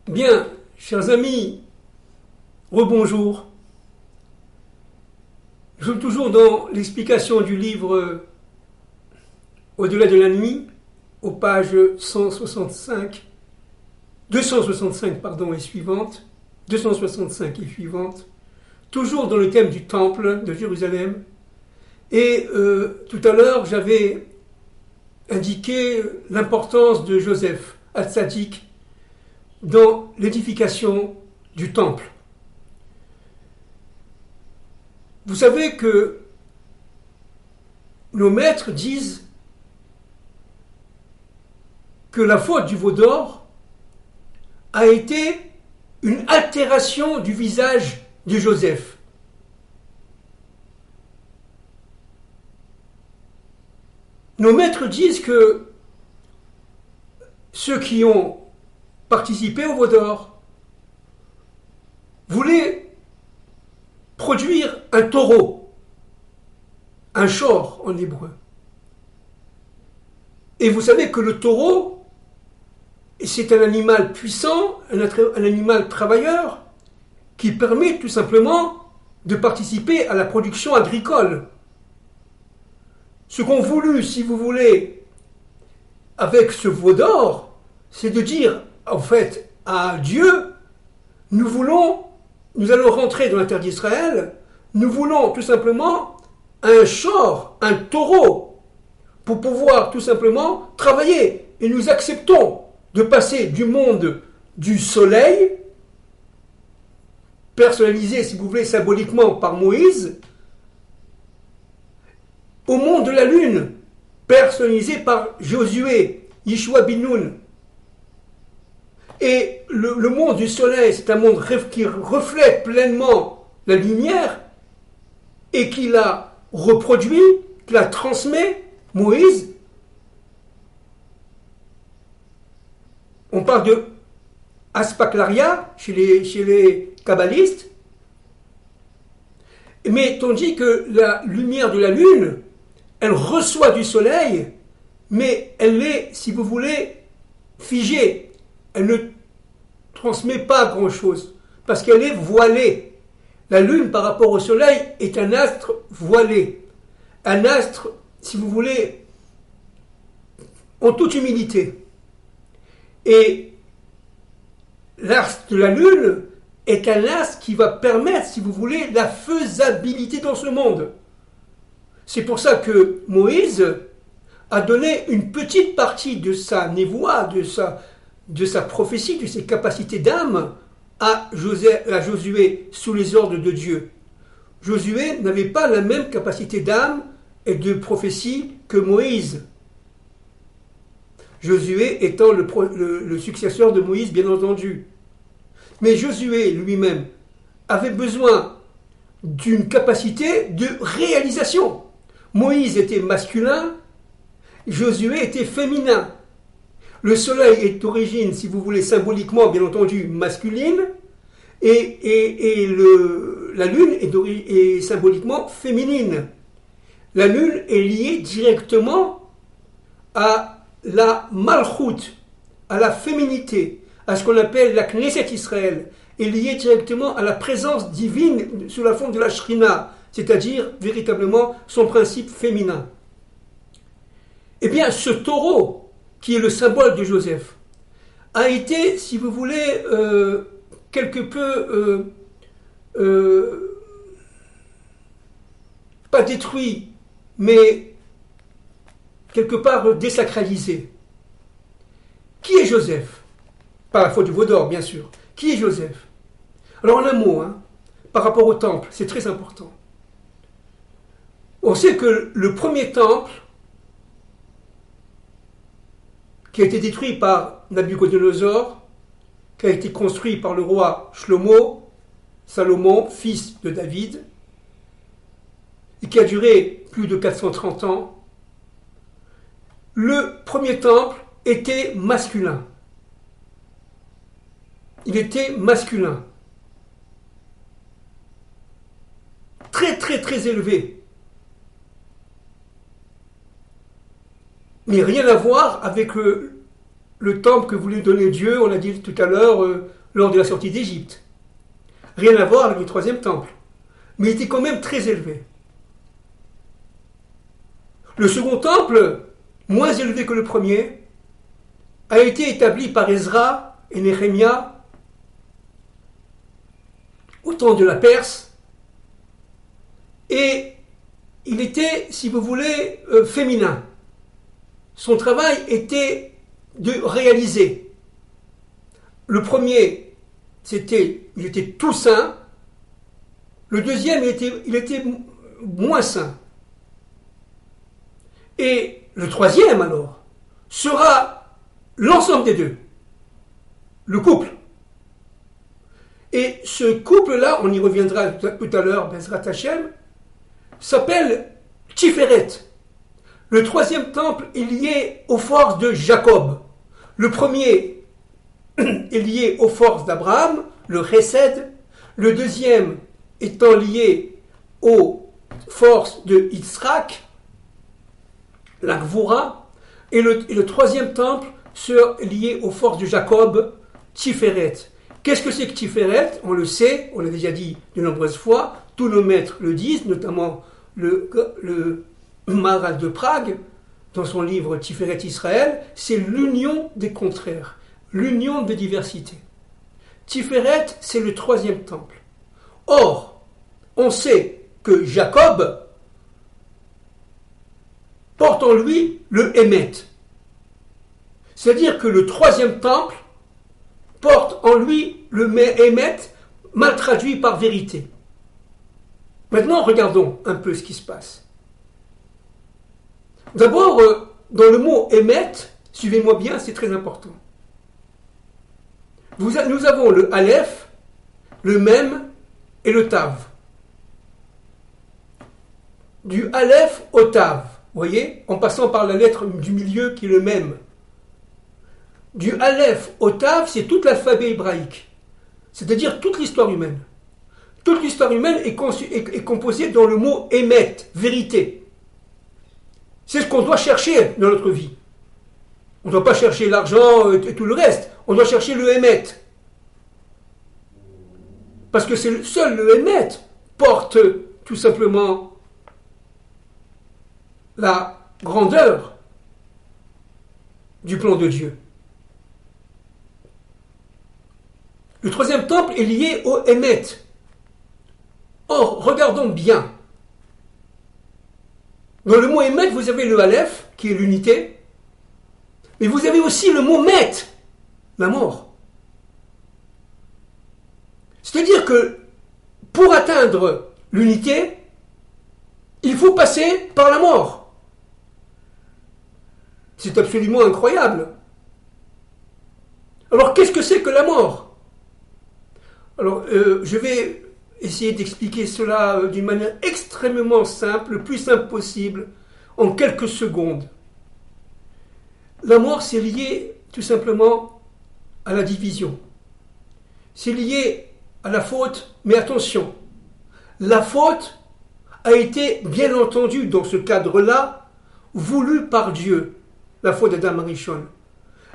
Bien, chers amis, rebonjour. Nous sommes toujours dans l'explication du livre Au-delà de la nuit, aux pages 165, 265 pardon, et suivantes, 265 et suivantes, toujours dans le thème du temple de Jérusalem. Et tout à l'heure, j'avais indiqué l'importance de Joseph Hatzadik dans l'édification du temple. Vous savez que nos maîtres disent que la faute du veau d'or a été une altération du visage de Joseph. Nos maîtres disent que ceux qui ont participé au veau d'or voulaient produire un taureau, un shor en hébreu. Et vous savez que le taureau, c'est un animal puissant, un animal travailleur, qui permet tout simplement de participer à la production agricole. Ce qu'on voulu, si vous voulez, avec ce veau d'or, c'est de dire, en fait, à Dieu, nous allons rentrer dans la terre d'Israël, nous voulons tout simplement un shor, un taureau, pour pouvoir tout simplement travailler. Et nous acceptons de passer du monde du soleil, personnalisé, si vous voulez, symboliquement par Moïse, au monde de la lune, personnalisé par Josué, Yeshua bin Nun. Et le monde du soleil, c'est un monde qui reflète pleinement la lumière et qui la reproduit, qui la transmet, Moïse. On parle de Aspaklaria chez les kabbalistes. Mais tandis que la lumière de la lune, elle reçoit du soleil, mais elle est, si vous voulez, figée. Elle ne transmet pas grand-chose, parce qu'elle est voilée. La lune, par rapport au soleil, est un astre voilé. Un astre, si vous voulez, en toute humilité. Et l'astre de la lune est un astre qui va permettre, si vous voulez, la faisabilité dans ce monde. C'est pour ça que Moïse a donné une petite partie de sa névoie, de sa prophétie, de ses capacités d'âme à Josué sous les ordres de Dieu. Josué n'avait pas la même capacité d'âme et de prophétie que Moïse. Josué étant le successeur de Moïse, bien entendu. Mais Josué lui-même avait besoin d'une capacité de réalisation. Moïse était masculin, Josué était féminin. Le soleil est d'origine, si vous voulez, symboliquement, bien entendu, masculine, et la lune est symboliquement féminine. La lune est liée directement à la malchoute, à la féminité, à ce qu'on appelle la Knesset Israël, est liée directement à la présence divine sous la forme de la Shrina, c'est-à-dire véritablement son principe féminin. Eh bien, ce taureau, qui est le symbole de Joseph, a été, si vous voulez, quelque peu, pas détruit, mais quelque part désacralisé. Qui est Joseph? Par la faute du veau d'or, bien sûr. Qui est Joseph? Alors, en un mot, par rapport au temple, c'est très important. On sait que le premier temple, qui a été détruit par Nabuchodonosor, qui a été construit par le roi Shlomo, Salomon, fils de David, et qui a duré plus de 430 ans, le premier temple était masculin. Il était masculin. Très, très, très élevé. Mais rien à voir avec le temple que voulait donner Dieu, on l'a dit tout à l'heure, lors de la sortie d'Égypte. Rien à voir avec le troisième temple. Mais il était quand même très élevé. Le second temple, moins élevé que le premier, a été établi par Ezra et Néhémia au temps de la Perse, et il était, si vous voulez, féminin. Son travail était de réaliser. Le premier, il était tout saint. Le deuxième, il était moins saint. Et le troisième, alors, sera l'ensemble des deux. Le couple. Et ce couple-là, on y reviendra tout à l'heure, Bezrat Hashem, s'appelle Tiferet. Le troisième temple est lié aux forces de Jacob. Le premier est lié aux forces d'Abraham, le Chesed. Le deuxième étant lié aux forces de Yitzhak, la Gvura. Et le troisième temple sera lié aux forces de Jacob, Tiferet. Qu'est-ce que c'est que Tiferet? On le sait, on l'a déjà dit de nombreuses fois, tous nos maîtres le disent, notamment le Maharal de Prague, dans son livre Tiferet Israël, c'est l'union des contraires, l'union des diversités. Tiferet, c'est le troisième temple. Or, on sait que Jacob porte en lui le Hémet. C'est-à-dire que le troisième temple porte en lui le Hémet, mal traduit par vérité. Maintenant, regardons un peu ce qui se passe. D'abord, dans le mot Hémet, suivez-moi bien, c'est très important. Nous avons le Aleph, le Mem et le Tav. Du Aleph au Tav, vous voyez, en passant par la lettre du milieu qui est le Mem. Du Aleph au Tav, c'est tout l'alphabet hébraïque, c'est-à-dire toute l'histoire humaine. Toute l'histoire humaine est composée dans le mot Hémet, vérité. C'est ce qu'on doit chercher dans notre vie. On ne doit pas chercher l'argent et tout le reste. On doit chercher le Hémet. Parce que seul le Hémet porte tout simplement la grandeur du plan de Dieu. Le troisième temple est lié au Hémet. Or, regardons bien. Dans le mot Hémet, vous avez le Aleph, qui est l'unité, mais vous avez aussi le mot Met, la mort. C'est-à-dire que pour atteindre l'unité, il faut passer par la mort. C'est absolument incroyable. Alors, qu'est-ce que c'est que la mort? Alors, je vais essayer d'expliquer cela d'une manière extrêmement simple, le plus simple possible, en quelques secondes. La mort, c'est lié tout simplement à la division. C'est lié à la faute, mais attention, la faute a été, bien entendu, dans ce cadre-là, voulue par Dieu, la faute d'Adam Arishon.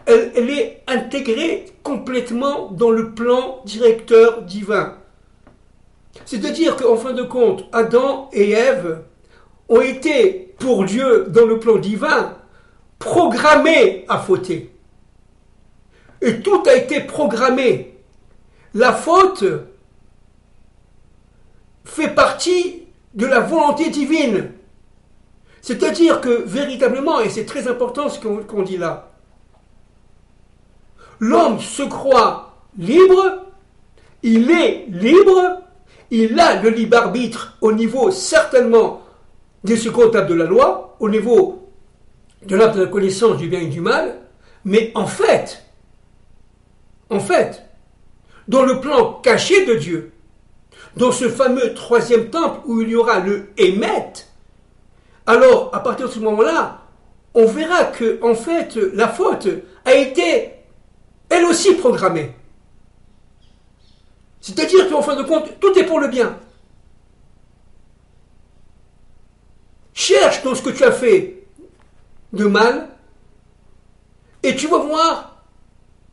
Elle est intégrée complètement dans le plan directeur divin. C'est-à-dire qu'en fin de compte, Adam et Ève ont été, pour Dieu, dans le plan divin, programmés à fauter. Et tout a été programmé. La faute fait partie de la volonté divine. C'est-à-dire que, véritablement, et c'est très important ce qu'on dit là, l'homme se croit libre, il est libre, il a le libre arbitre au niveau certainement des secondes tables de la loi, au niveau de l'arbre de la connaissance du bien et du mal, mais en fait, dans le plan caché de Dieu, dans ce fameux troisième temple où il y aura le Hémet, alors à partir de ce moment-là, on verra que en fait la faute a été elle aussi programmée. C'est-à-dire qu'en fin de compte, tout est pour le bien. Cherche dans ce que tu as fait de mal, et tu vas voir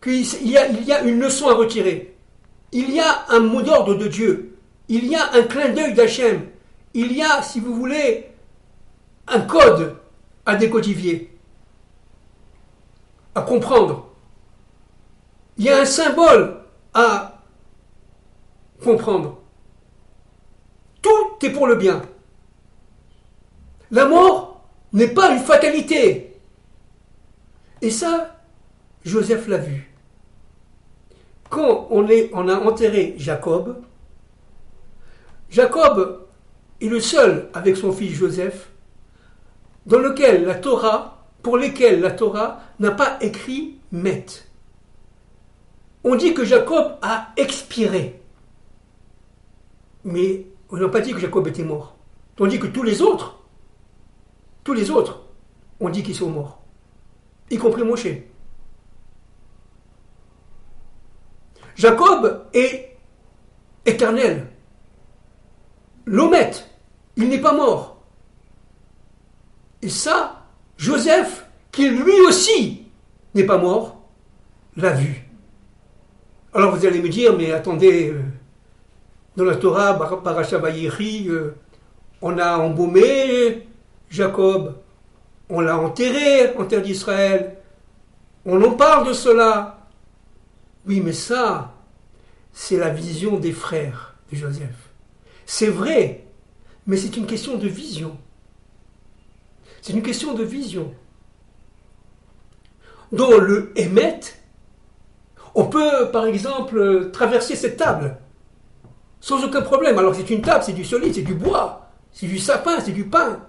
qu'il y a une leçon à retirer. Il y a un mot d'ordre de Dieu. Il y a un clin d'œil d'Hachem. Il y a, si vous voulez, un code à décodifier, à comprendre. Il y a un symbole à comprendre. Tout est pour le bien. La mort n'est pas une fatalité. Et ça, Joseph l'a vu. Quand on a enterré Jacob, Jacob est le seul avec son fils Joseph pour lesquels la Torah n'a pas écrit Met. On dit que Jacob a expiré. Mais on n'a pas dit que Jacob était mort. On dit que tous les autres, on dit qu'ils sont morts. Y compris Moshe. Jacob est éternel. L'Omet, il n'est pas mort. Et ça, Joseph, qui lui aussi n'est pas mort, l'a vu. Alors vous allez me dire, mais attendez, dans la Torah, Parashat Vayechi, on a embaumé Jacob, on l'a enterré en terre d'Israël, on en parle de cela. Oui, mais ça, c'est la vision des frères de Joseph. C'est vrai, mais c'est une question de vision. C'est une question de vision. Dans le Hémet, on peut, par exemple, traverser cette table sans aucun problème. Alors c'est une table, c'est du solide, c'est du bois, c'est du sapin, c'est du pain.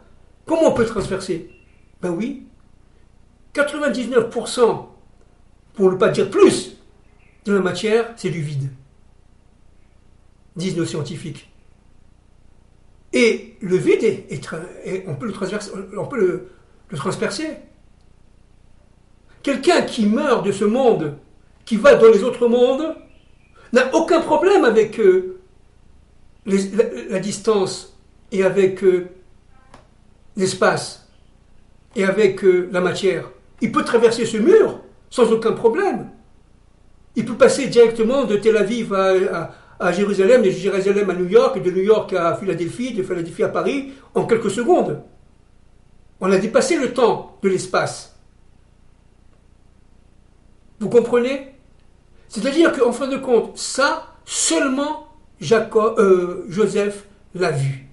Comment on peut transverser? Ben oui, 99%, pour ne pas dire plus, de la matière, c'est du vide, disent nos scientifiques. Et le vide, on peut le transverser, on peut le transpercer. Quelqu'un qui meurt de ce monde, qui va dans les autres mondes, n'a aucun problème avec la distance et avec l'espace et avec la matière. Il peut traverser ce mur sans aucun problème. Il peut passer directement de Tel Aviv à Jérusalem, de Jérusalem à New York, et de New York à Philadelphie, de Philadelphie à Paris, en quelques secondes. On a dépassé le temps de l'espace. Vous comprenez? C'est-à-dire qu'en fin de compte, ça, seulement Joseph l'a vu.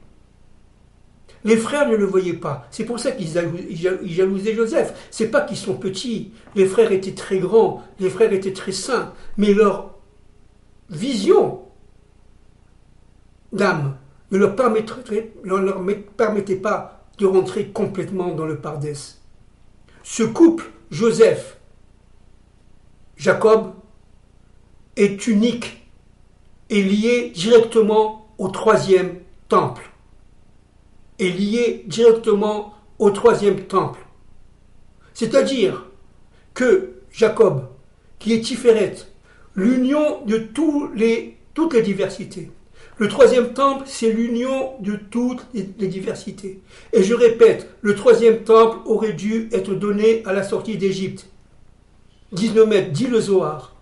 Les frères ne le voyaient pas. C'est pour ça qu'ils jalousaient Joseph. C'est pas qu'ils sont petits. Les frères étaient très grands, les frères étaient très saints, mais leur vision d'âme ne leur permettait pas de rentrer complètement dans le Pardès. Ce couple, Joseph-Jacob, est unique et lié directement au troisième temple. Est lié directement au troisième temple. C'est-à-dire que Jacob, qui est Tiferet, l'union de toutes les diversités. Le troisième temple, c'est l'union de toutes les diversités. Et je répète, le troisième temple aurait dû être donné à la sortie d'Égypte. 19 mètres, dit le Zohar.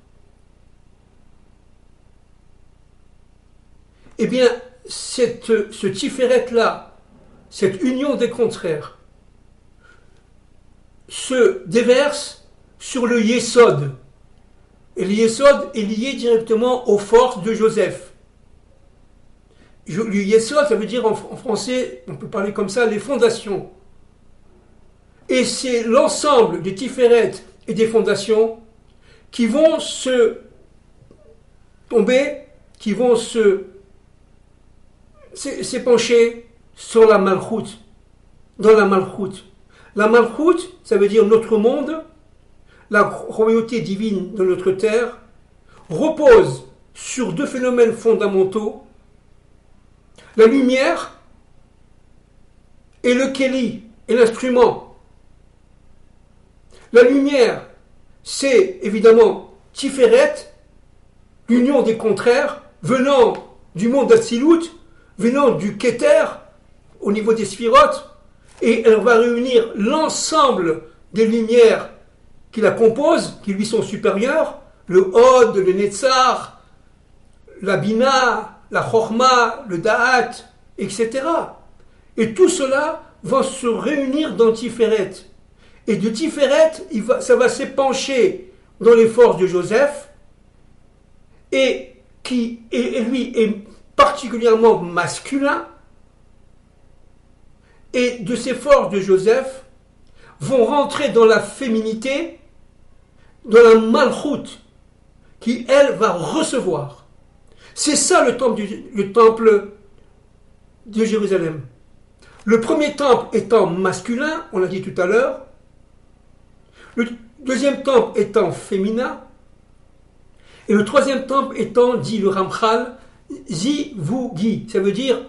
Eh bien, ce Tiferet-là, cette union des contraires, se déverse sur le Yesod. Et le Yesod est lié directement aux forces de Joseph. Le Yesod, ça veut dire en français, on peut parler comme ça, les fondations. Et c'est l'ensemble des Tiferet et des fondations qui vont se tomber, qui vont s'épancher sur la Malchut, dans la Malchut. La Malchut, ça veut dire notre monde, la royauté divine de notre terre, repose sur deux phénomènes fondamentaux, la lumière et le Kéli, et l'instrument. La lumière, c'est évidemment Tiferet, l'union des contraires, venant du monde d'Atsilut, venant du Keter, au niveau des sphirotes, et elle va réunir l'ensemble des lumières qui la composent, qui lui sont supérieures, le Hod, le Netzar, la Bina, la Chorma, le Da'at, etc. Et tout cela va se réunir dans Tiferet. Et de Tiferet, ça va s'épancher dans les forces de Joseph, et lui est particulièrement masculin, et de ces forces de Joseph vont rentrer dans la féminité, dans la malchoute, qui elle va recevoir. C'est ça le temple de Jérusalem. Le premier temple étant masculin, on l'a dit tout à l'heure, le deuxième temple étant féminin, et le troisième temple étant, dit le Ramchal, Zivugi, ça veut dire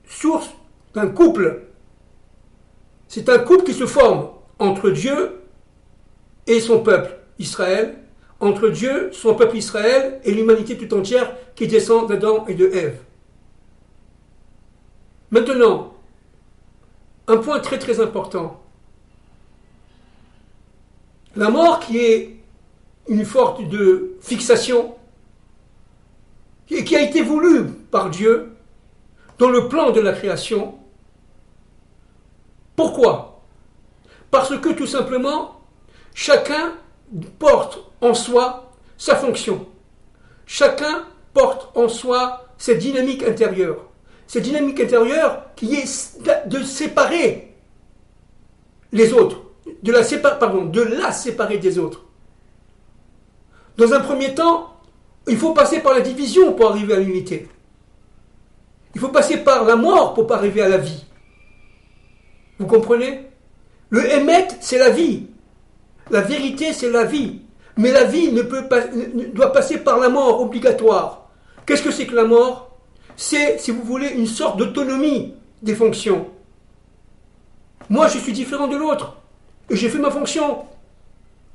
source d'un couple. C'est un couple qui se forme entre Dieu et son peuple Israël, entre Dieu, son peuple Israël et l'humanité tout entière qui descend d'Adam et de Ève. Maintenant, un point très très important. La mort qui est une forme de fixation et qui a été voulue par Dieu dans le plan de la création. Pourquoi ? Parce que tout simplement, chacun porte en soi sa fonction. Chacun porte en soi cette dynamique intérieure. Cette dynamique intérieure qui est de séparer les autres, de la séparer des autres. Dans un premier temps, il faut passer par la division pour arriver à l'unité. Il faut passer par la mort pour arriver à la vie. Vous comprenez ? Le émet, c'est la vie. La vérité, c'est la vie. Mais la vie doit passer par la mort obligatoire. Qu'est-ce que c'est que la mort ? C'est, si vous voulez, une sorte d'autonomie des fonctions. Moi, je suis différent de l'autre. Et j'ai fait ma fonction.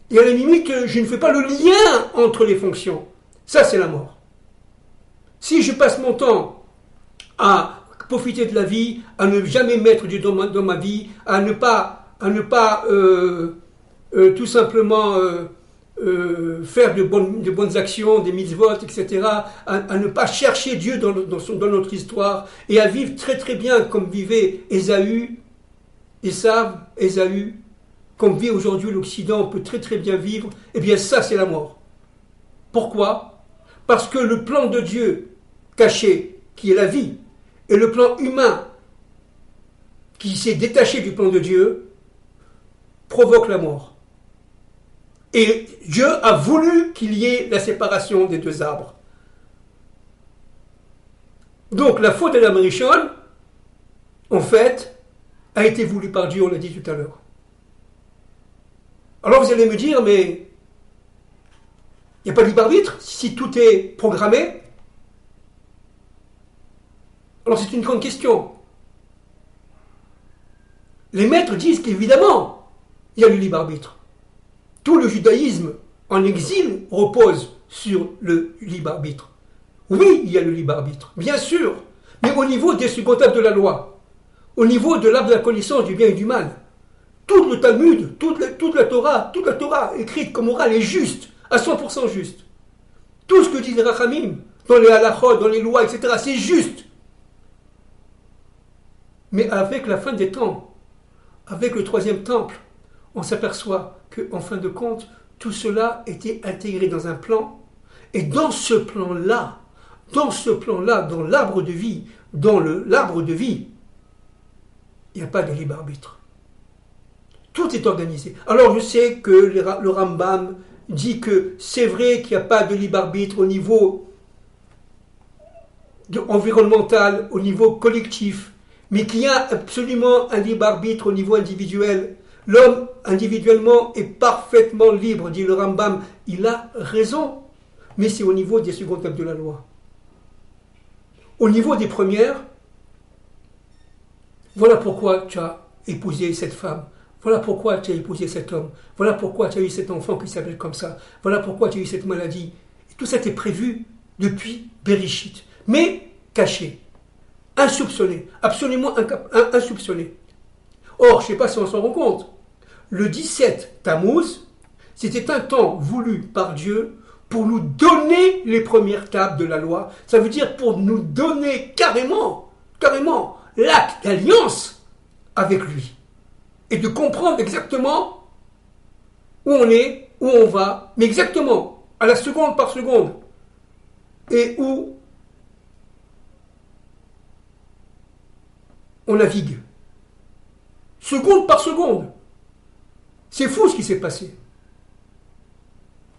Et à la limite, je ne fais pas le lien entre les fonctions. Ça, c'est la mort. Si je passe mon temps à profiter de la vie, à ne jamais mettre Dieu dans ma vie, à ne pas tout simplement faire de bonnes actions, des mitzvot, etc., à ne pas chercher Dieu dans notre histoire, et à vivre très très bien comme vivait Ésaü, comme vit aujourd'hui l'Occident, on peut très très bien vivre, eh bien ça c'est la mort. Pourquoi ? Parce que le plan de Dieu caché, qui est la vie, et le plan humain, qui s'est détaché du plan de Dieu, provoque la mort. Et Dieu a voulu qu'il y ait la séparation des deux arbres. Donc la faute d'Adam Rishon, en fait, a été voulue par Dieu, on l'a dit tout à l'heure. Alors vous allez me dire, mais il n'y a pas de libre arbitre si tout est programmé ? Alors c'est une grande question. Les maîtres disent qu'évidemment, il y a le libre arbitre. Tout le judaïsme en exil repose sur le libre arbitre. Oui, il y a le libre arbitre, bien sûr, mais au niveau des supportables de la loi, au niveau de l'arbre de la connaissance du bien et du mal. Tout le Talmud, toute la Torah écrite comme orale est juste, à 100% juste. Tout ce que disent les Rachamim, dans les halachot, dans les lois, etc., c'est juste. Mais avec la fin des temps, avec le troisième temple, on s'aperçoit qu'en fin de compte, tout cela était intégré dans un plan. Et dans ce plan-là, dans l'arbre de vie, il n'y a pas de libre arbitre. Tout est organisé. Alors je sais que le Rambam dit que c'est vrai qu'il n'y a pas de libre arbitre au niveau environnemental, au niveau collectif, mais qu'il y a absolument un libre arbitre au niveau individuel. L'homme, individuellement, est parfaitement libre, dit le Rambam. Il a raison, mais c'est au niveau des secondes tables de la loi. Au niveau des premières, voilà pourquoi tu as épousé cette femme. Voilà pourquoi tu as épousé cet homme. Voilà pourquoi tu as eu cet enfant qui s'appelle comme ça. Voilà pourquoi tu as eu cette maladie. Et tout ça était prévu depuis Bereshit, mais caché, insoupçonné, absolument insoupçonné. Or, je ne sais pas si on s'en rend compte, le 17 Tammuz, c'était un temps voulu par Dieu pour nous donner les premières tables de la loi. Ça veut dire pour nous donner carrément l'acte d'alliance avec lui. Et de comprendre exactement où on est, où on va, mais exactement, à la seconde par seconde, et où on navigue. Seconde par seconde. C'est fou ce qui s'est passé.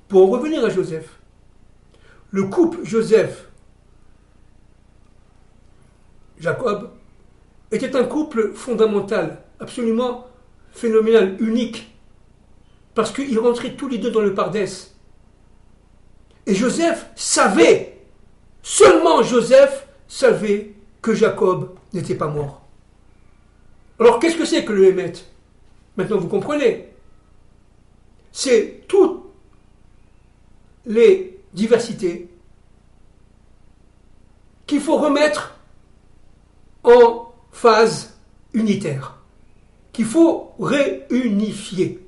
Pour en revenir à Joseph, le couple Joseph-Jacob était un couple fondamental, absolument phénoménal, unique, parce qu'ils rentraient tous les deux dans le Pardès. Et Joseph savait, seulement Joseph savait que Jacob n'était pas mort. Alors qu'est-ce que c'est que le Hémet? Maintenant vous comprenez. C'est toutes les diversités qu'il faut remettre en phase unitaire, qu'il faut réunifier,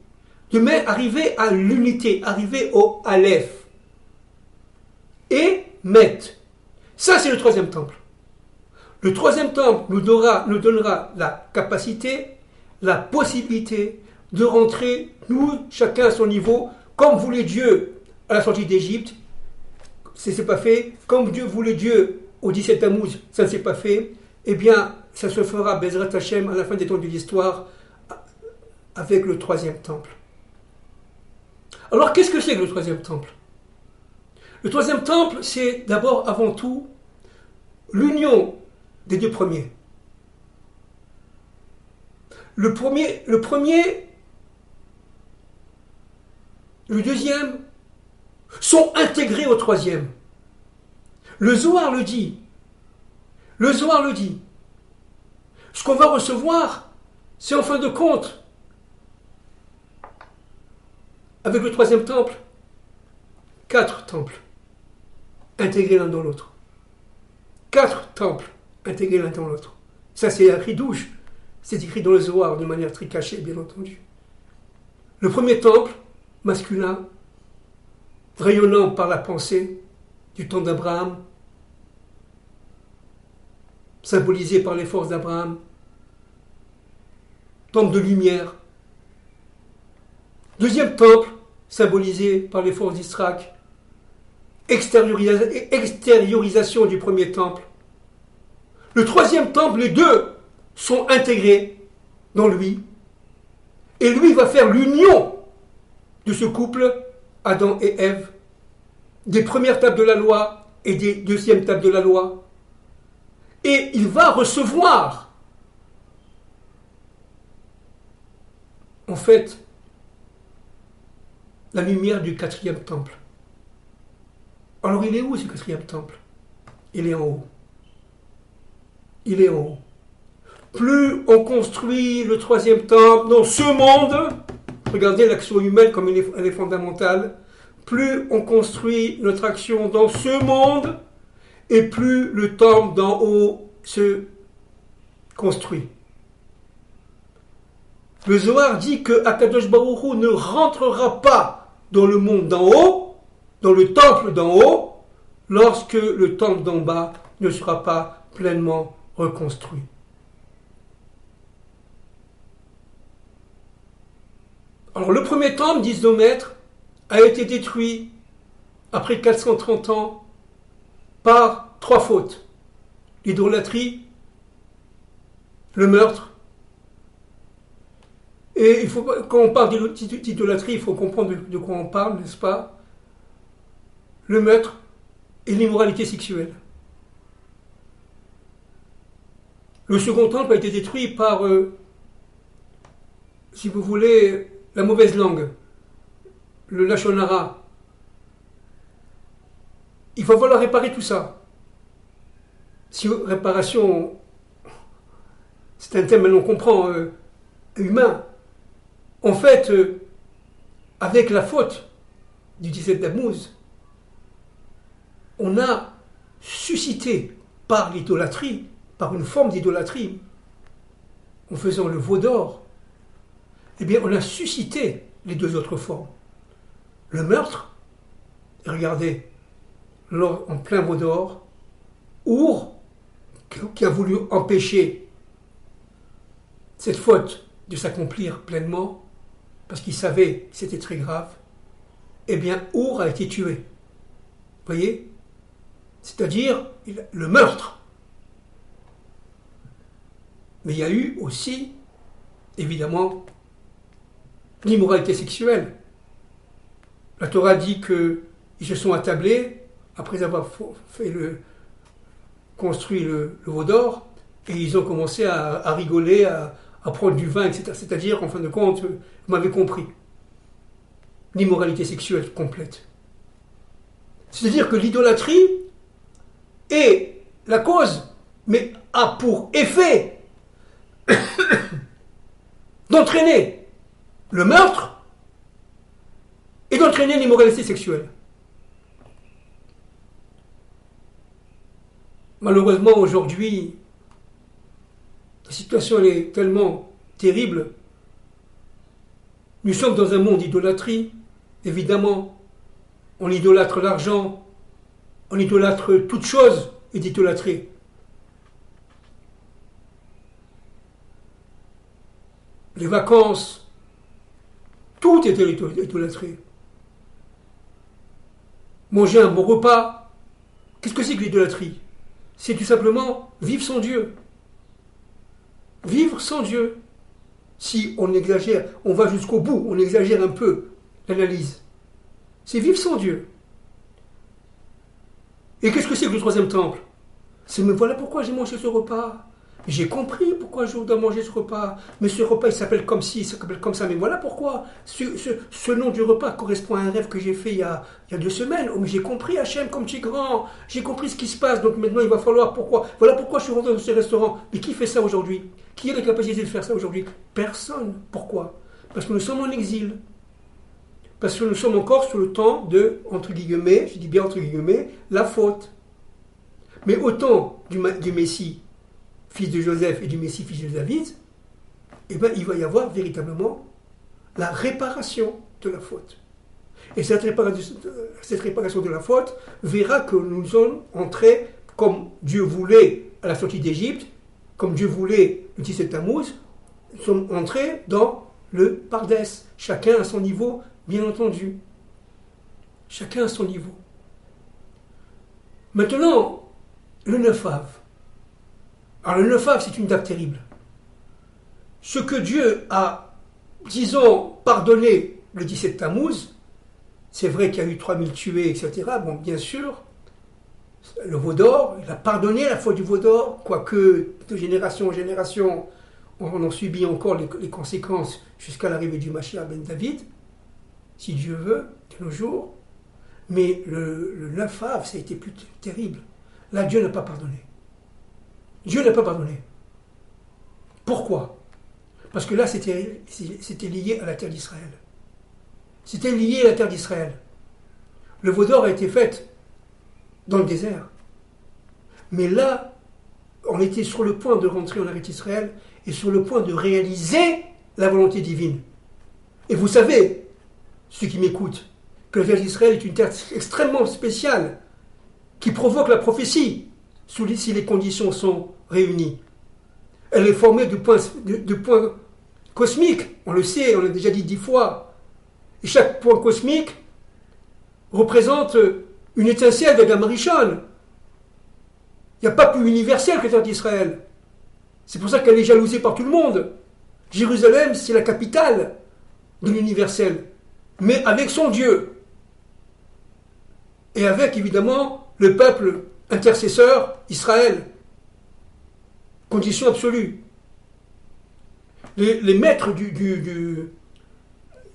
arriver à l'unité, arriver au Aleph. Et Met. Ça, c'est le troisième temple. Le troisième temple nous donnera la capacité, la possibilité de rentrer, nous, chacun à son niveau, comme voulait Dieu à la sortie d'Égypte. Ça ne s'est pas fait. Comme Dieu voulait Dieu au 17 Tammuz, ça ne s'est pas fait. Eh bien, ça se fera, Bezrat Hashem, à la fin des temps de l'histoire, avec le troisième temple. Alors, qu'est-ce que c'est que le troisième temple? Le troisième temple, c'est d'abord, avant tout, l'union des deux premiers. Le deuxième, sont intégrés au troisième. Le Zohar le dit. Le Zohar le dit. Ce qu'on va recevoir, c'est en fin de compte, avec le troisième temple, 4 temples intégrés l'un dans l'autre. 4 temples intégrés l'un dans l'autre. Ça, c'est écrit douche. C'est écrit dans le Zohar de manière très cachée, bien entendu. Le premier temple, masculin, rayonnant par la pensée du temps d'Abraham, symbolisé par les forces d'Abraham, temple de lumière. Deuxième temple, symbolisé par les forces d'Israël, extériorisation du premier temple. Le troisième temple, les deux sont intégrés dans lui, et lui va faire l'union de ce couple, Adam et Ève, des premières tables de la loi et des deuxièmes tables de la loi. Et il va recevoir, en fait, la lumière du quatrième temple. Alors il est où ce quatrième temple? Il est en haut. Il est en haut. Plus on construit le troisième temple dans ce monde, regardez l'action humaine comme elle est fondamentale, plus on construit notre action dans ce monde, et plus le temple d'en haut se construit. Le Zohar dit que Akadosh Baruch Hu ne rentrera pas dans le monde d'en haut, dans le temple d'en haut, lorsque le temple d'en bas ne sera pas pleinement reconstruit. Alors le premier temple, disent nos maîtres, a été détruit après 430 ans par 3 fautes. L'idolâtrie, le meurtre, et quand on parle d'idolâtrie, il faut comprendre de quoi on parle, n'est-ce pas? Le meurtre et l'immoralité sexuelle. Le second temple a été détruit par, si vous voulez, la mauvaise langue, le lashon hara. Il va falloir réparer tout ça. Si réparation, c'est un thème, on comprend, humain. En fait, avec la faute du 17 Tammuz, on a suscité par l'idolâtrie, par une forme d'idolâtrie, en faisant le veau d'or, eh bien on a suscité les deux autres formes. Le meurtre Et regardez, en plein veau d'or, Our, qui a voulu empêcher cette faute de s'accomplir pleinement, parce qu'il savait que c'était très grave, eh bien, Our a été tué. Vous voyez? C'est-à-dire le meurtre. Mais il y a eu aussi, évidemment, l'immoralité sexuelle. La Torah dit qu'ils se sont attablés, après avoir construit le veau d'or, et ils ont commencé à rigoler, à prendre du vin, etc. C'est-à-dire, en fin de compte, vous m'avez compris, l'immoralité sexuelle complète. C'est-à-dire que l'idolâtrie est la cause, mais a pour effet d'entraîner le meurtre et d'entraîner l'immoralité sexuelle. Malheureusement, aujourd'hui, la situation elle est tellement terrible. Nous sommes dans un monde d'idolâtrie, évidemment. On idolâtre l'argent, on idolâtre toute chose et d'idolâtrer. Les vacances, tout est idolâtré. Manger un bon repas, qu'est-ce que c'est que l'idolâtrie? C'est tout simplement vivre sans Dieu. Vivre sans Dieu. Si on exagère, on va jusqu'au bout, on exagère un peu l'analyse. C'est vivre sans Dieu. Et qu'est-ce que c'est que le troisième temple? C'est mais voilà pourquoi j'ai mangé ce repas. J'ai compris pourquoi je dois manger ce repas. Mais ce repas, il s'appelle comme ci, il s'appelle comme ça. Mais voilà pourquoi. Ce nom du repas correspond à un rêve que j'ai fait il y a 2 semaines. Oh, mais j'ai compris, Hachem, comme tu es grand. J'ai compris ce qui se passe. Donc maintenant, il va falloir pourquoi. Voilà pourquoi je suis rentré dans ce restaurant. Mais qui fait ça aujourd'hui? Qui a la capacité de faire ça aujourd'hui? Personne. Pourquoi? Parce que nous sommes en exil. Parce que nous sommes encore sous le temps de, entre guillemets, je dis bien entre guillemets, la faute. Mais au temps du Messie, fils de Joseph, et du Messie, fils de David, eh bien, il va y avoir véritablement la réparation de la faute. Et cette réparation de la faute verra que nous sommes entrés, comme Dieu voulait à la sortie d'Égypte, comme Dieu voulait le 17 Tammuz, nous sommes entrés dans le Pardès, chacun à son niveau, bien entendu. Chacun à son niveau. Maintenant, le 9 Av. Alors le 9 Av, c'est une date terrible. Ce que Dieu a, disons, pardonné le 17 Tammuz, c'est vrai qu'il y a eu 3000 tués, etc. Bon, bien sûr, le veau d'or, il a pardonné la faute du veau d'or, quoique de génération en génération, on en subit encore les conséquences jusqu'à l'arrivée du Mashiach ben David, si Dieu veut, de nos jours. Mais le 9 Av, ça a été plus terrible. Là, Dieu n'a pas pardonné. Dieu n'a pas pardonné. Pourquoi? Parce que là, c'était lié à la terre d'Israël. C'était lié à la terre d'Israël. Le veau d'or a été fait dans le désert. Mais là, on était sur le point de rentrer en terre d'Israël et sur le point de réaliser la volonté divine. Et vous savez, ceux qui m'écoutent, que la terre d'Israël est une terre extrêmement spéciale qui provoque la prophétie si les conditions sont réunies. Elle est formée de points cosmiques, on le sait, on l'a déjà dit 10 fois. Et chaque point cosmique représente une étincelle de Adam Rishon. Il n'y a pas plus universel que la terre d'Israël. C'est pour ça qu'elle est jalousée par tout le monde. Jérusalem, c'est la capitale de l'universel, mais avec son Dieu. Et avec, évidemment, le peuple intercesseur, Israël. Condition absolue. Les maîtres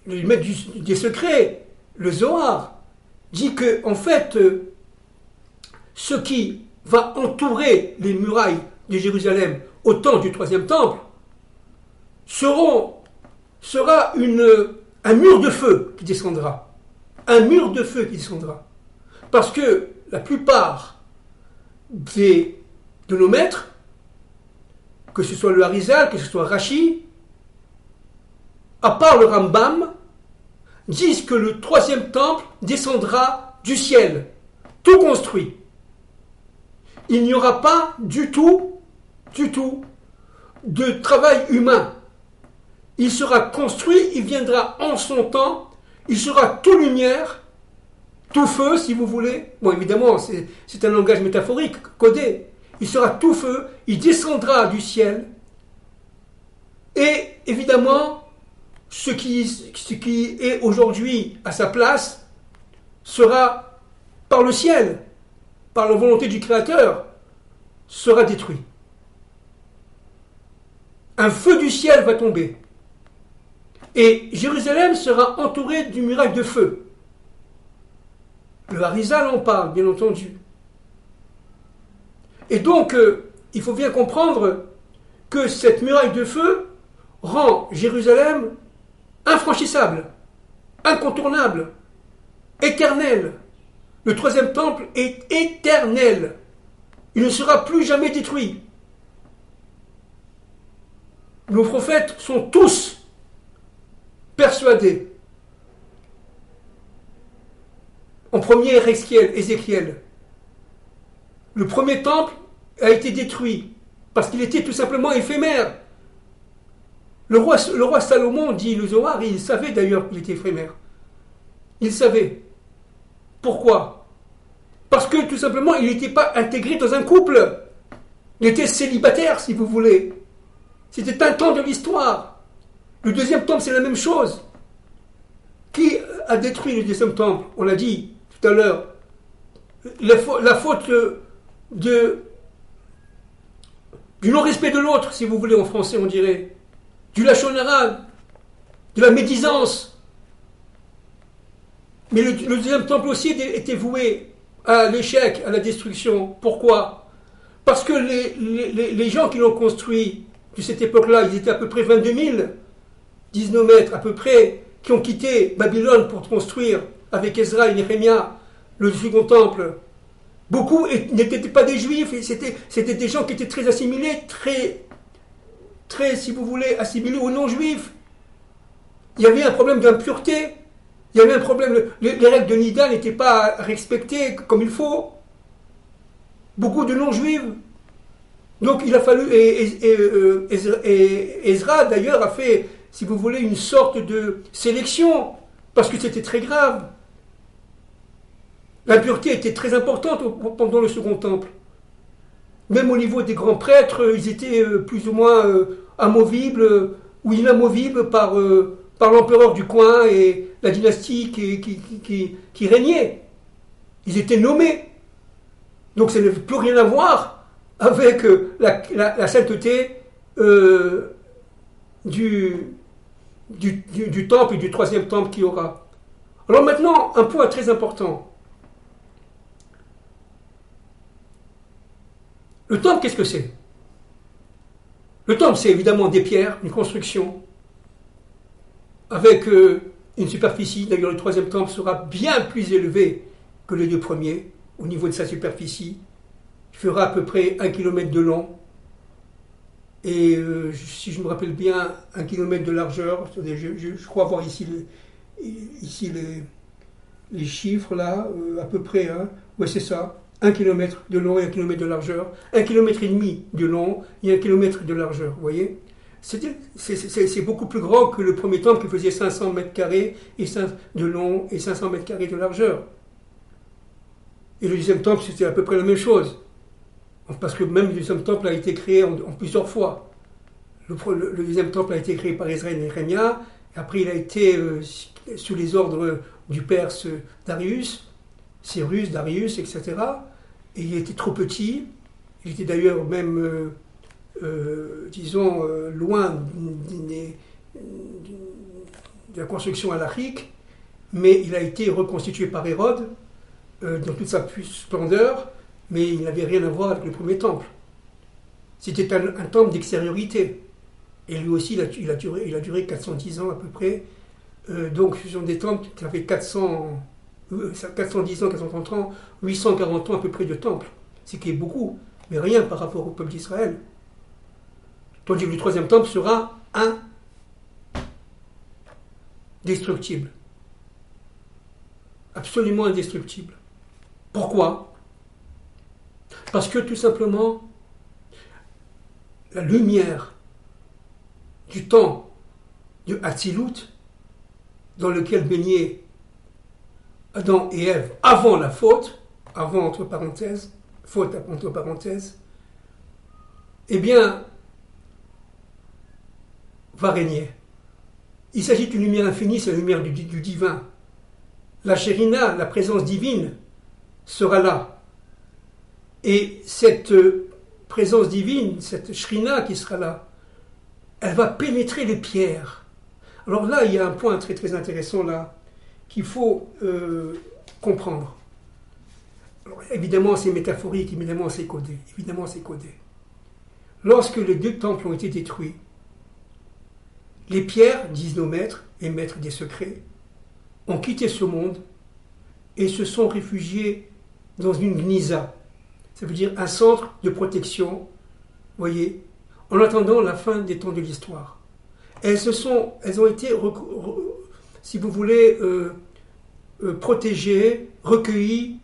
des secrets, le Zohar, dit que, en fait, ce qui va entourer les murailles de Jérusalem au temps du troisième temple sera un mur de feu qui descendra. Un mur de feu qui descendra. Parce que la plupart de nos maîtres, que ce soit le Harizal, que ce soit Rashi, à part le Rambam, disent que le troisième temple descendra du ciel, tout construit. Il n'y aura pas du tout de travail humain. Il sera construit, il viendra en son temps, il sera tout lumière, tout feu si vous voulez. Bon, évidemment, c'est un langage métaphorique, codé. Il sera tout feu, il descendra du ciel. Et évidemment, ce qui est aujourd'hui à sa place sera par le ciel, par la volonté du Créateur, sera détruit. Un feu du ciel va tomber. Et Jérusalem sera entourée d'une muraille de feu. Le Harizal en parle, bien entendu. Et donc, il faut bien comprendre que cette muraille de feu rend Jérusalem infranchissable, incontournable, éternel. Le troisième temple est éternel. Il ne sera plus jamais détruit. Nos prophètes sont tous persuadés. En premier, Ézéchiel. Le premier temple a été détruit parce qu'il était tout simplement éphémère. Le roi Salomon, dit le Zohar, il savait d'ailleurs qu'il était éphémère. Il savait. Pourquoi? Parce que tout simplement, il n'était pas intégré dans un couple. Il était célibataire, si vous voulez. C'était un temps de l'histoire. Le deuxième temple, c'est la même chose. Qui a détruit le deuxième temple? On l'a dit tout à l'heure. La faute du non-respect de l'autre, si vous voulez, en français, on dirait. Du lachon hara, de la médisance. Mais le deuxième temple aussi était voué à l'échec, à la destruction. Pourquoi? Parce que les gens qui l'ont construit de cette époque-là, ils étaient à peu près 22 000, 19 mètres à peu près, qui ont quitté Babylone pour construire avec Ezra et Néhémia le second temple. Beaucoup n'étaient pas des juifs, c'était des gens qui étaient très assimilés, très, si vous voulez, assimilés aux non-juifs. Il y avait un problème d'impureté, il y avait un problème, les règles de Nida n'étaient pas respectées comme il faut. Beaucoup de non-juifs. Donc il a fallu, et Ezra d'ailleurs a fait, si vous voulez, une sorte de sélection, parce que c'était très grave. L'impureté était très importante pendant le second temple. Même au niveau des grands prêtres, ils étaient plus ou moins amovibles ou inamovibles par l'empereur du coin et la dynastie qui régnait. Ils étaient nommés. Donc ça n'avait plus rien à voir avec la sainteté du temple et du troisième temple qu'il y aura. Alors maintenant, un point très important. Le temple, qu'est-ce que c'est? Le temple, c'est évidemment des pierres, une construction, avec une superficie. D'ailleurs, le troisième temple sera bien plus élevé que les deux premiers, au niveau de sa superficie. Il fera à peu près 1 km de long, et si je me rappelle bien, 1 km de largeur. Je crois voir ici les chiffres, là, à peu près. Hein. Oui, c'est ça. 1 km de long et 1 km de largeur, 1,5 km de long et 1 km de largeur, vous voyez? C'est beaucoup plus grand que le premier temple qui faisait 500 mètres carrés de long et 500 mètres carrés de largeur. Et le deuxième temple, c'était à peu près la même chose. Parce que même le deuxième temple a été créé en plusieurs fois. Le deuxième temple a été créé par Ezra et Néhémia, et après il a été sous les ordres du Perse Darius, Cyrus, Darius, etc. Et il était trop petit. Il était d'ailleurs même, disons, loin de la construction halachique, mais il a été reconstitué par Hérode dans toute sa splendeur, mais il n'avait rien à voir avec le premier temple. C'était un temple d'extériorité. Et lui aussi, il a duré 410 ans à peu près. Donc ce sont des temples qui avaient 410 ans, 430 ans, 840 ans à peu près de temple. Ce qui est beaucoup, mais rien par rapport au peuple d'Israël. Tandis que le troisième temple sera indestructible. absolument indestructible. Pourquoi? Parce que tout simplement, la lumière du temps de Hatzilut, dans lequel baignaient Adam et Ève avant la faute, avant entre parenthèses, faute entre parenthèses, eh bien, va régner. Il s'agit d'une lumière infinie, c'est la lumière du divin. La Shérina, la présence divine, sera là. Et cette présence divine, cette Shrina qui sera là, elle va pénétrer les pierres. Alors là, il y a un point très très intéressant là, qu'il faut comprendre. Alors, évidemment, c'est métaphorique, évidemment, c'est codé. Lorsque les 2 temples ont été détruits, les pierres, disent nos maîtres et maîtres des secrets, ont quitté ce monde et se sont réfugiés dans une gnisa. Ça veut dire un centre de protection, voyez, en attendant la fin des temps de l'histoire. Elles ont été, si vous voulez, protégées, recueillies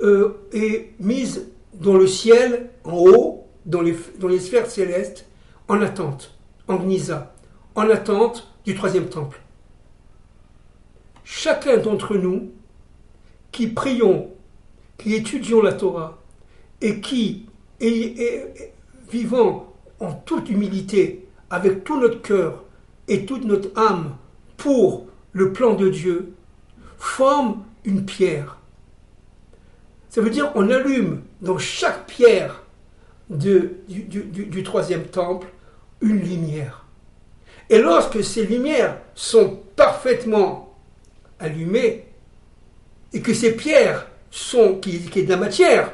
et mises dans le ciel, en haut, dans les sphères célestes, en attente, en gnisa, en attente du 3e temple. Chacun d'entre nous qui prions, qui étudions la Torah et qui vivant en toute humilité, avec tout notre cœur et toute notre âme pour le plan de Dieu, forme une pierre. Ça veut dire on allume dans chaque pierre du 3e temple une lumière. Et lorsque ces lumières sont parfaitement allumées, et que ces pierres qui est de la matière,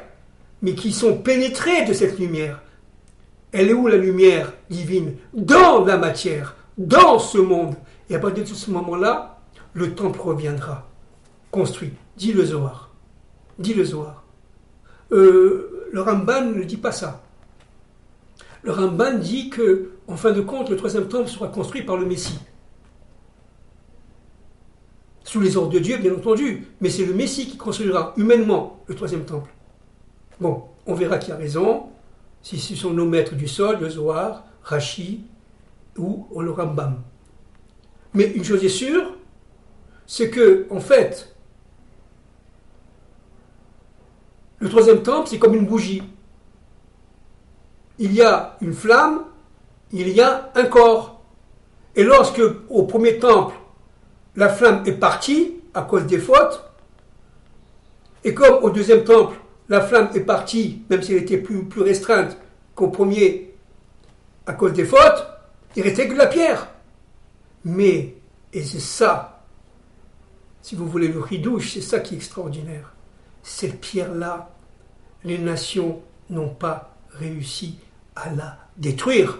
mais qui sont pénétrées de cette lumière, elle est où la lumière divine? Dans la matière, dans ce monde. Et à partir de ce moment-là, le temple reviendra, construit. Dit le Zohar. Le Ramban ne dit pas ça. Le Ramban dit que, en fin de compte, le 3e temple sera construit par le Messie. Sous les ordres de Dieu, bien entendu, mais c'est le Messie qui construira humainement le 3e temple. Bon, on verra qui a raison, si ce sont nos maîtres du sol, le Zohar, Rashi ou le Rambam. Mais une chose est sûre, c'est que, en fait, le 3e temple, c'est comme une bougie. Il y a une flamme, il y a un corps. Et lorsque, au 1er temple, la flamme est partie à cause des fautes, et comme au 2e temple, la flamme est partie, même si elle était plus restreinte qu'au 1er à cause des fautes, il restait que de la pierre. Mais, et c'est ça, si vous voulez le ridouche, c'est ça qui est extraordinaire. Cette pierre-là, les nations n'ont pas réussi à la détruire.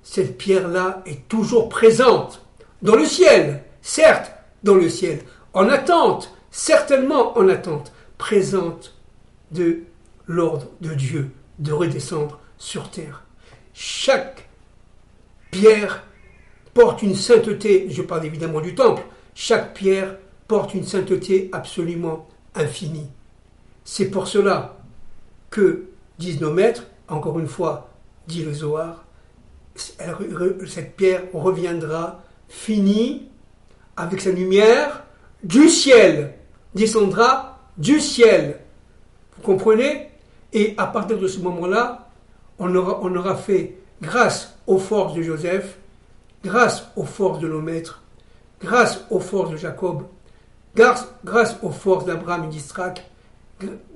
Cette pierre-là est toujours présente dans le ciel, certes dans le ciel, en attente, certainement en attente, présente de l'ordre de Dieu de redescendre sur terre. Chaque pierre porte une sainteté, je parle évidemment du temple, chaque pierre porte une sainteté absolument infinie. C'est pour cela que, disent nos maîtres, encore une fois, dit le Zohar, cette pierre reviendra finie avec sa lumière du ciel, descendra du ciel. Vous comprenez? Et à partir de ce moment-là, on aura fait, grâce aux forces de Joseph, grâce aux forces de nos maîtres, grâce aux forces de Jacob, grâce aux forces d'Abraham et d'Isaac,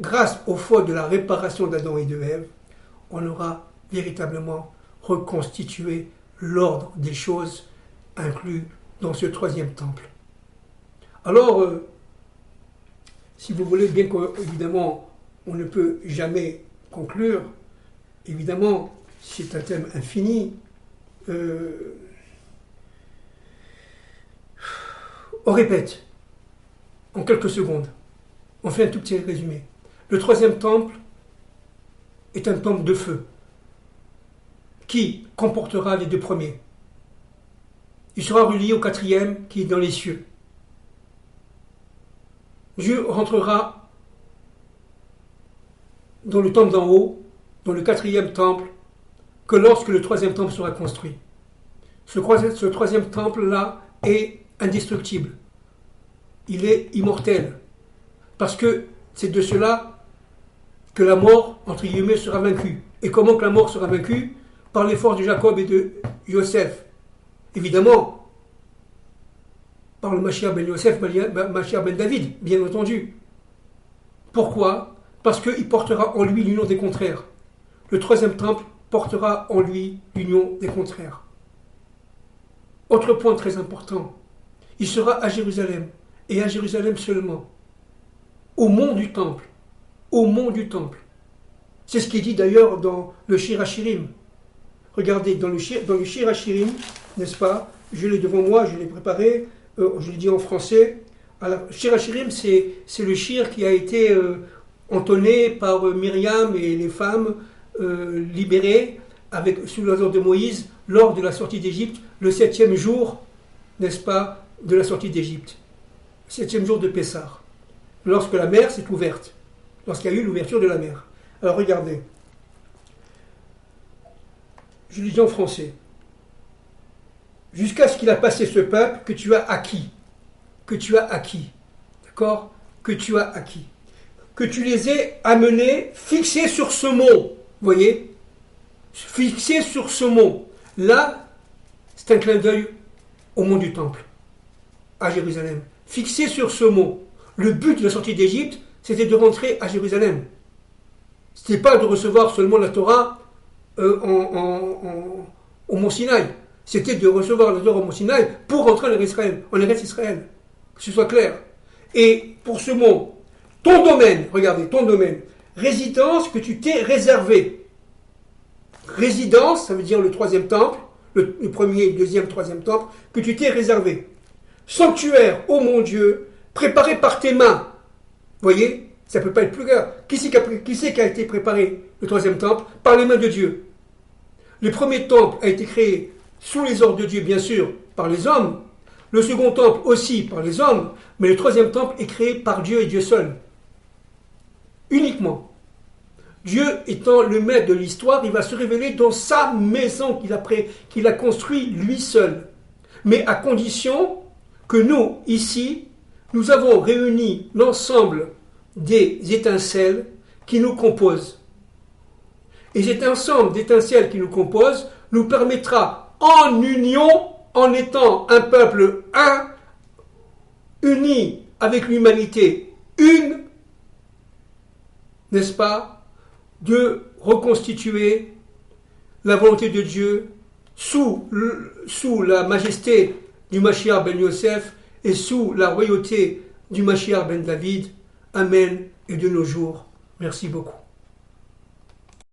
grâce aux forces de la réparation d'Adam et de Ève, on aura véritablement reconstitué l'ordre des choses inclus dans ce 3e temple. Alors, si vous voulez, bien qu'évidemment, on ne peut jamais conclure, évidemment, c'est un thème infini, on répète, en quelques secondes, on fait un tout petit résumé. Le 3e temple est un temple de feu qui comportera les 2 premiers. Il sera relié au 4e qui est dans les cieux. Dieu rentrera dans le temple d'en haut, dans le 4e temple, que lorsque le 3e temple sera construit. Ce 3e temple-là est indestructible. Il est immortel. Parce que c'est de cela que la mort, entre guillemets, sera vaincue. Et comment que la mort sera vaincue? Par l'effort de Jacob et de Yosef. Évidemment, par le Mashiach ben Yosef, Mashiach ben David, bien entendu. Pourquoi? Parce qu'il portera en lui l'union des contraires. Le 3e temple portera en lui l'union des contraires. Autre point très important, il sera à Jérusalem, et à Jérusalem seulement, au mont du temple, au mont du temple. C'est ce qui est dit d'ailleurs dans le Shir HaShirim. Regardez, dans le Shir HaShirim, n'est-ce pas? Je l'ai devant moi, je l'ai préparé, je l'ai dit en français. Alors, Shir HaShirim, c'est le shir qui a été entonné par Myriam et les femmes libérées sous l'ordre de Moïse lors de la sortie d'Égypte, le 7e jour, n'est-ce pas, de la sortie d'Égypte. 7e jour de Pessah, lorsque la mer s'est ouverte, lorsqu'il y a eu l'ouverture de la mer. Alors regardez, je le dis en français. Jusqu'à ce qu'il a passé ce peuple que tu as acquis. Que tu as acquis. D'accord? Que tu as acquis. Que tu les aies amenés, fixés sur ce mont. Vous voyez? Fixés sur ce mont. Là, c'est un clin d'œil au mont du Temple, à Jérusalem. Fixés sur ce mont. Le but de la sortie d'Égypte, c'était de rentrer à Jérusalem. Ce n'était pas de recevoir seulement la Torah au mont Sinaï. C'était de recevoir la Torah au mont Sinaï pour rentrer en Israël, que ce soit clair. Et pour ce mot, ton domaine, regardez, ton domaine, résidence que tu t'es réservé. Résidence, ça veut dire le 3e temple, le 1er, 2e, 3e temple, que tu t'es réservé. Sanctuaire, ô mon Dieu, préparé par tes mains. Vous voyez, ça ne peut pas être plus clair. Qui c'est qui a été préparé, le 3e temple? Par les mains de Dieu. Le 1er temple a été créé sous les ordres de Dieu, bien sûr, par les hommes. Le 2e temple aussi par les hommes. Mais le 3e temple est créé par Dieu et Dieu seul. Uniquement. Dieu étant le maître de l'histoire, il va se révéler dans sa maison qu'il a construit lui seul. Mais à condition que nous, ici, nous avons réuni l'ensemble des étincelles qui nous composent. Et cet ensemble d'étincelles qui nous composent nous permettra, en union, en étant un peuple un, uni avec l'humanité une, n'est-ce pas, de reconstituer la volonté de Dieu sous la majesté du Mashiach ben Yosef et sous la royauté du Mashiach ben David. Amen et de nos jours. Merci beaucoup.